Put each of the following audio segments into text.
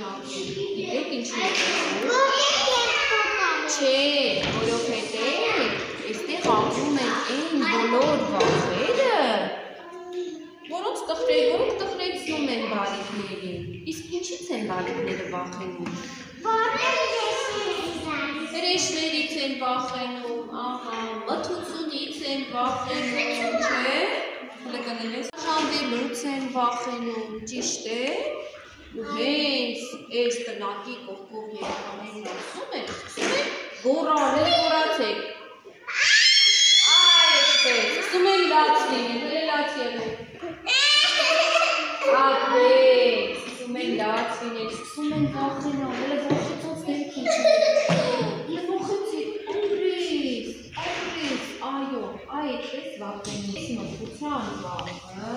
ապրում։ Գիտեք ինչու ենք ապրում։ Չէ, որովհետև այստեղ ապրում են այն բոլոր վախերը, որոնք տխրեցնում են բալիկներին։ Իսկ ինչից են բալիկները վախենում։ Հրեշներից են վախենում, ահա, մթությունից են վախենում, չէ՞։ Շանդելուց են վախենում, ճիշտ է։ Ու հենց այս տնակի կողքով երեխաներն ասում են, գոռալ, գոռացեք։ Այդպես, սկսում են լաց լինել, լաց եղեք։ Այդպես, սկսում են լաց լինել, սկսում են վախենալ, վախեցած դեպք ինչ այդպես վախենից մտության վախը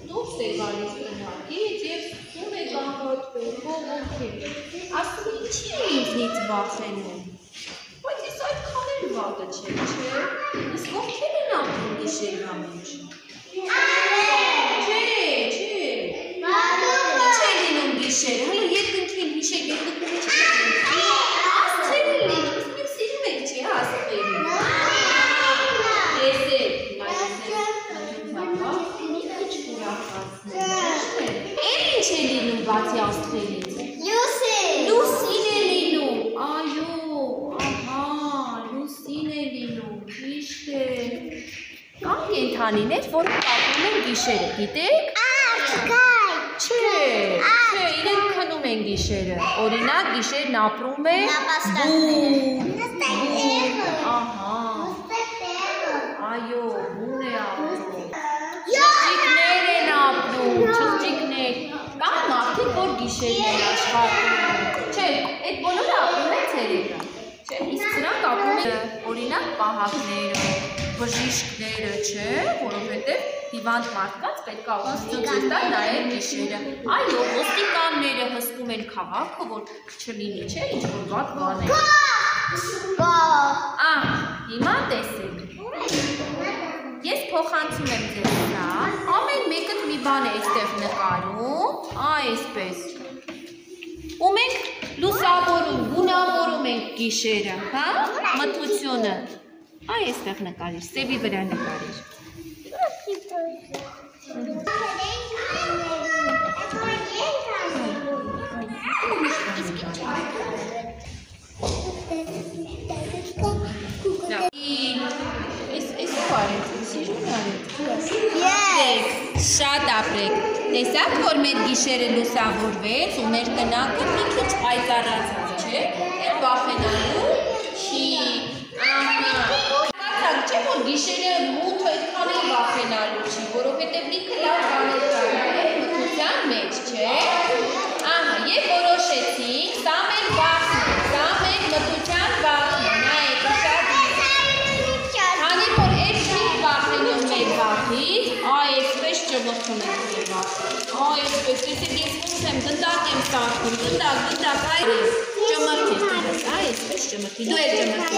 դուրս է գալիս տնակից և սկսում է գաղափարել ողոքել։ Ասում ինչի է ինձնից վախենում։ Բայց ես այդքան էլ վատը չէ, չէ՞։ Իսկ ովքեր են ապրում գիշերվա մեջ։ Չէ։ Ինչ է լինում գիշերը։ Հələ երկնքին հիշեք, երկնքում ինչ է լինում։ Աստղեր են լինում, իսկ մենք սիրում ենք, չէ՞, աստղերին։ Ինչ է լինում բացի աստղերից։ Լուսին է լինում, այո, ահա, լուսին է լինում, ճիշտ է։ Կան կենդանիներ, որոնք ապրում են գիշերը, գիտեք։ Չէ, իրենք քնում են գիշերը, օրինակ գիշերն ապրում է ահա, այո, բուն է ապրում, չղջիկներ են ապրում, չղջիկներ, կան մարդիկ, որ գիշերն են աշխատում, չէ, այդ բոլորը ապրում են ցերեկը, չէ, իսկ սրանք ապրում են օրինակ պահակները, բժիշկները, չէ, որովհետև հիվանդ մարդկանց պետք է օգնություն տալ նաև գիշերը, այո, ոստիկանները հսկում են քաղաքը, որ չլինի, չէ, ինչ-որ վատ բաներ։ Հիմա տեսեք, ես փոխանցում եմ ձեզ սա, ամեն մեկը մի բան է այստեղ նկարում, այսպես, ու մենք լուսավորում, գունավորում ենք գիշերը, հա, մթությունը, այստեղ նկարիր, սևի վրա նկարիր։ Շատ ապրեք, տեսակ, որ մեր գիշերը լուսավորվեց ու մեր տնակը մի քիչ պայծառացած, չէ, էր վախենալու չի, կացակ չէ, որ գիշերը մութը այդքան էլ վախենալու չի, որովհետև լիքը լավ բաներ կան մթության մեջ, չէ, ահա, և որոշեցինք, սա մեր վախն է, սա մեր մթության վախն է, նայեք, շատ քանի որ էդ չի վախենում մեր վախից, այսպես ճմրթում ենք մեր վախը, այսպես, տեսեք ես ոնց եմ, դնդակ եմ սարքում, դնդակ, այրես, ճմրթի, այսպես ճմրթի, դու էլ ճմրթի,